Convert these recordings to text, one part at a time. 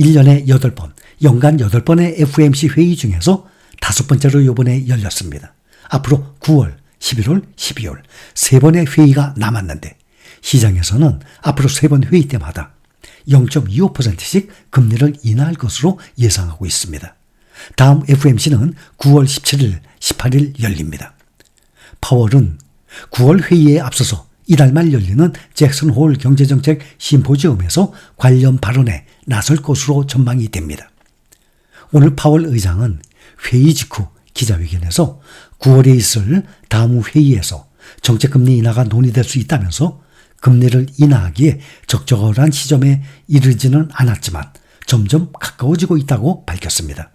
1년에 8번, 연간 8번의 FOMC 회의 중에서 5번째로 이번에 열렸습니다. 앞으로 9월, 11월, 12월 3번의 회의가 남았는데 시장에서는 앞으로 3번 회의 때마다 0.25%씩 금리를 인하할 것으로 예상하고 있습니다. 다음 FOMC는 9월 17일, 18일 열립니다. 파월은 9월 회의에 앞서서 이달 말 열리는 잭슨홀 경제정책 심포지엄에서 관련 발언에 나설 것으로 전망이 됩니다. 오늘 파월 의장은 회의 직후 기자회견에서 9월에 있을 다음 회의에서 정책금리 인하가 논의될 수 있다면서 금리를 인하하기에 적절한 시점에 이르지는 않았지만 점점 가까워지고 있다고 밝혔습니다.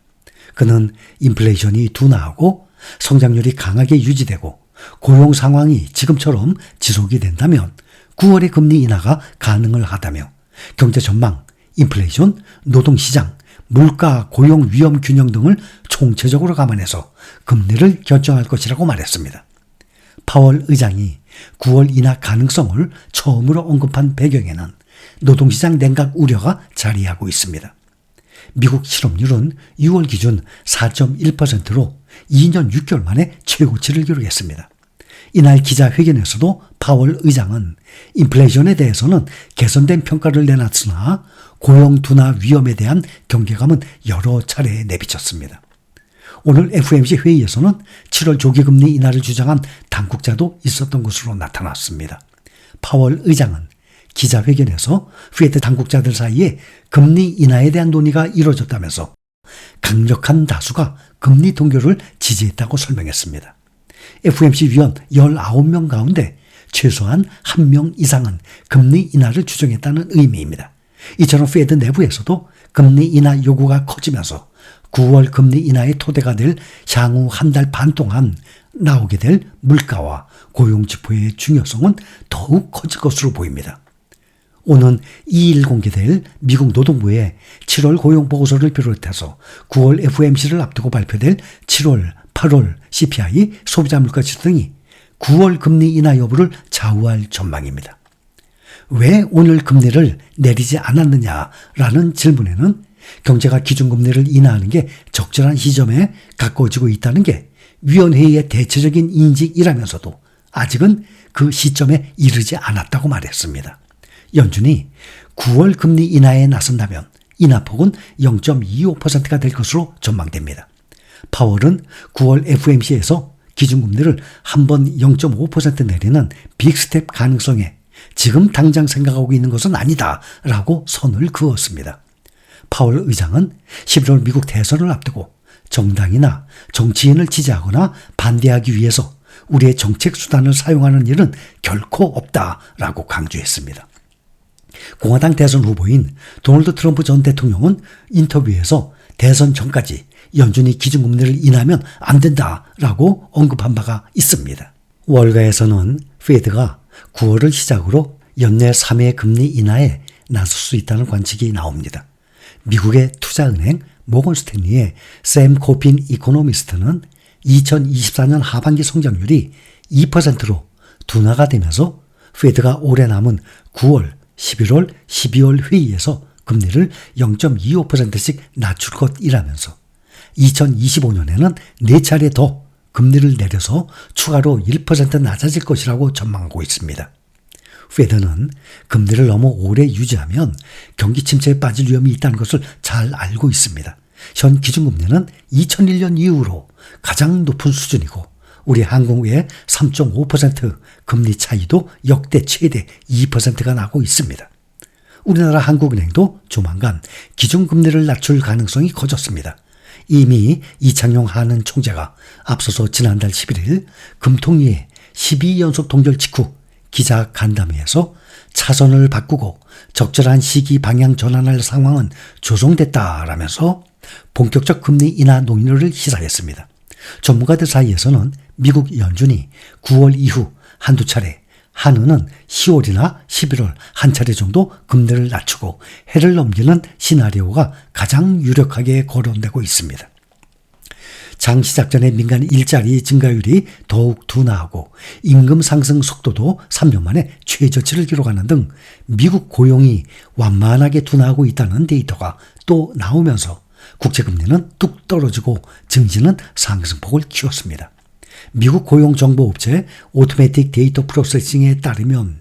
그는 인플레이션이 둔화하고 성장률이 강하게 유지되고 고용 상황이 지금처럼 지속이 된다면 9월의 금리 인하가 가능을 하다며 경제 전망, 인플레이션, 노동시장, 물가, 고용 위험 균형 등을 총체적으로 감안해서 금리를 결정할 것이라고 말했습니다. 파월 의장이 9월 인하 가능성을 처음으로 언급한 배경에는 노동시장 냉각 우려가 자리하고 있습니다. 미국 실업률은 6월 기준 4.1%로 2년 6개월 만에 최고치를 기록했습니다. 이날 기자회견에서도 파월 의장은 인플레이션에 대해서는 개선된 평가를 내놨으나 고용 둔화 위험에 대한 경계감은 여러 차례 내비쳤습니다. 오늘 FOMC 회의에서는 7월 조기금리 인하를 주장한 당국자도 있었던 것으로 나타났습니다. 파월 의장은 기자회견에서 페드 당국자들 사이에 금리 인하에 대한 논의가 이루어졌다면서 강력한 다수가 금리 동결을 지지했다고 설명했습니다. FOMC 위원 19명 가운데 최소한 1명 이상은 금리 인하를 추정했다는 의미입니다. 이처럼 페드 내부에서도 금리 인하 요구가 커지면서 9월 금리 인하의 토대가 될 향후 한 달 반 동안 나오게 될 물가와 고용 지표의 중요성은 더욱 커질 것으로 보입니다. 오는 2일 공개될 미국 노동부의 7월 고용보고서를 비롯해서 9월 FOMC를 앞두고 발표될 7월, 8월 CPI, 소비자 물가지수 등이 9월 금리 인하 여부를 좌우할 전망입니다. 왜 오늘 금리를 내리지 않았느냐라는 질문에는 경제가 기준금리를 인하하는 게 적절한 시점에 가까워지고 있다는 게 위원회의의 대체적인 인식이라면서도 아직은 그 시점에 이르지 않았다고 말했습니다. 연준이 9월 금리 인하에 나선다면 인하폭은 0.25%가 될 것으로 전망됩니다. 파월은 9월 FOMC에서 기준금리를 한 번 0.5% 내리는 빅스텝 가능성에 지금 당장 생각하고 있는 것은 아니다라고 선을 그었습니다. 파월 의장은 11월 미국 대선을 앞두고 정당이나 정치인을 지지하거나 반대하기 위해서 우리의 정책 수단을 사용하는 일은 결코 없다라고 강조했습니다. 공화당 대선 후보인 도널드 트럼프 전 대통령은 인터뷰에서 대선 전까지 연준이 기준금리를 인하하면 안 된다라고 언급한 바가 있습니다. 월가에서는 페드가 9월을 시작으로 연내 3회 금리 인하에 나설 수 있다는 관측이 나옵니다. 미국의 투자은행 모건스탠리의 샘 코핀 이코노미스트는 2024년 하반기 성장률이 2%로 둔화가 되면서 페드가 올해 남은 9월, 11월, 12월 회의에서 금리를 0.25%씩 낮출 것이라면서 2025년에는 4차례 더 금리를 내려서 추가로 1% 낮아질 것이라고 전망하고 있습니다. 페드는 금리를 너무 오래 유지하면 경기 침체에 빠질 위험이 있다는 것을 잘 알고 있습니다. 현 기준금리는 2001년 이후로 가장 높은 수준이고 우리 한국의 3.5% 금리 차이도 역대 최대 2%가 나고 있습니다. 우리나라 한국은행도 조만간 기준금리를 낮출 가능성이 커졌습니다. 이미 이창용 한은 총재가 앞서서 지난달 11일 금통위의 12연속 동결 직후 기자 간담회에서 차선을 바꾸고 적절한 시기 방향 전환할 상황은 조성됐다라면서 본격적 금리 인하 논의를 시사했습니다. 전문가들 사이에서는 미국 연준이 9월 이후 한두 차례, 한은은 10월이나 11월 한 차례 정도 금리를 낮추고 해를 넘기는 시나리오가 가장 유력하게 거론되고 있습니다. 장 시작 전에 민간 일자리 증가율이 더욱 둔화하고 임금 상승 속도도 3년 만에 최저치를 기록하는 등 미국 고용이 완만하게 둔화하고 있다는 데이터가 또 나오면서 국제금리는 뚝 떨어지고 증시는 상승폭을 키웠습니다. 미국 고용정보업체 오토매틱 데이터 프로세싱에 따르면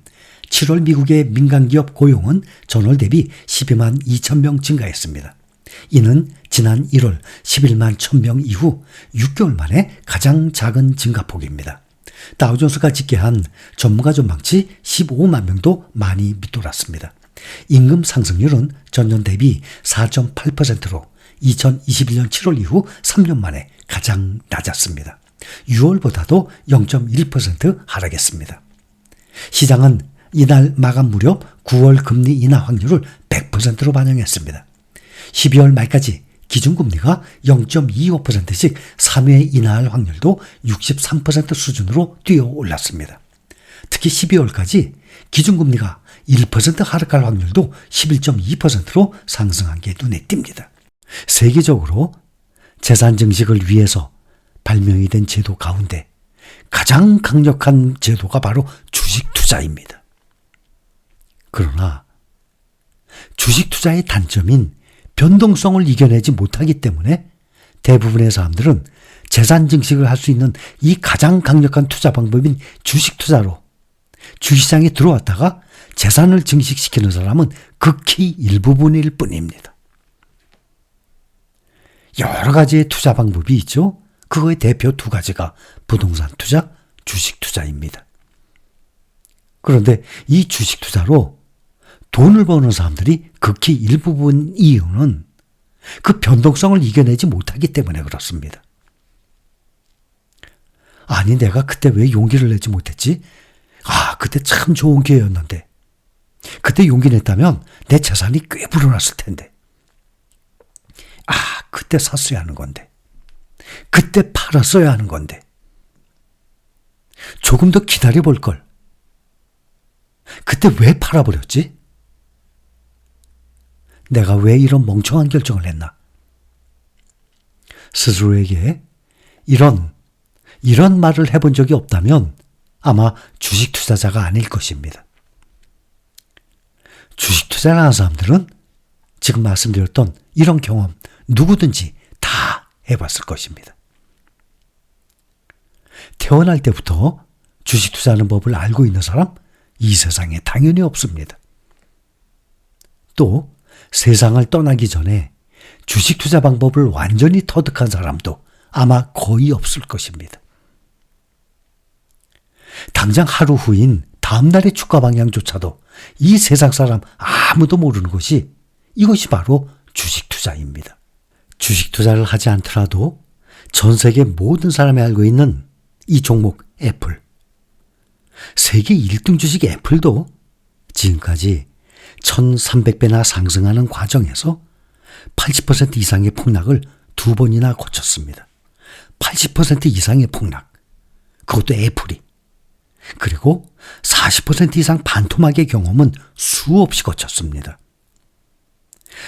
7월 미국의 민간기업 고용은 전월 대비 12만 2천 명 증가했습니다. 이는 지난 1월 11만 1,000명 이후 6개월 만에 가장 작은 증가폭입니다. 다우존스가 집계한 전문가 전망치 15만 명도 많이 밑돌았습니다. 임금 상승률은 전년 대비 4.8%로 2021년 7월 이후 3년 만에 가장 낮았습니다. 6월보다도 0.1% 하락했습니다. 시장은 이날 마감 무렵 9월 금리 인하 확률을 100%로 반영했습니다. 12월 말까지 기준금리가 0.25%씩 3회 인하할 확률도 63% 수준으로 뛰어 올랐습니다. 특히 12월까지 기준금리가 1% 하락할 확률도 11.2%로 상승한 게 눈에 띕니다. 세계적으로 재산 증식을 위해서 발명이 된 제도 가운데 가장 강력한 제도가 바로 주식 투자입니다. 그러나 주식 투자의 단점인 변동성을 이겨내지 못하기 때문에 대부분의 사람들은 재산 증식을 할 수 있는 이 가장 강력한 투자 방법인 주식 투자로 주식시장에 들어왔다가 재산을 증식시키는 사람은 극히 일부분일 뿐입니다. 여러 가지의 투자 방법이 있죠. 그거의 대표 두 가지가 부동산 투자, 주식 투자입니다. 그런데 이 주식 투자로 돈을 버는 사람들이 극히 일부분 이유는 그 변동성을 이겨내지 못하기 때문에 그렇습니다. 아니, 내가 그때 왜 용기를 내지 못했지? 그때 참 좋은 기회였는데. 그때 용기 냈다면 내 재산이 꽤 불어났을 텐데. 그때 샀어야 하는 건데. 그때 팔았어야 하는 건데. 조금 더 기다려볼 걸. 그때 왜 팔아버렸지? 내가 왜 이런 멍청한 결정을 했나? 스스로에게 이런 말을 해본 적이 없다면 아마 주식 투자자가 아닐 것입니다. 주식 투자를 하는 사람들은 지금 말씀드렸던 이런 경험 누구든지 다 해봤을 것입니다. 태어날 때부터 주식 투자하는 법을 알고 있는 사람 이 세상에 당연히 없습니다. 또 세상을 떠나기 전에 주식 투자 방법을 완전히 터득한 사람도 아마 거의 없을 것입니다. 당장 하루 후인 다음 날의 주가 방향조차도 이 세상 사람 아무도 모르는 것이 이것이 바로 주식 투자입니다. 주식 투자를 하지 않더라도 전 세계 모든 사람이 알고 있는 이 종목 애플. 세계 1등 주식 애플도 지금까지 1300배나 상승하는 과정에서 80% 이상의 폭락을 2번이나 거쳤습니다. 80% 이상의 폭락. 그것도 애플이. 그리고 40% 이상 반토막의 경험은 수없이 거쳤습니다.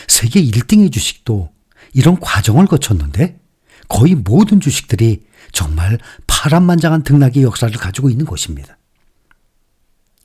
세계 1등의 주식도 이런 과정을 거쳤는데 거의 모든 주식들이 정말 파란만장한 등락의 역사를 가지고 있는 것입니다.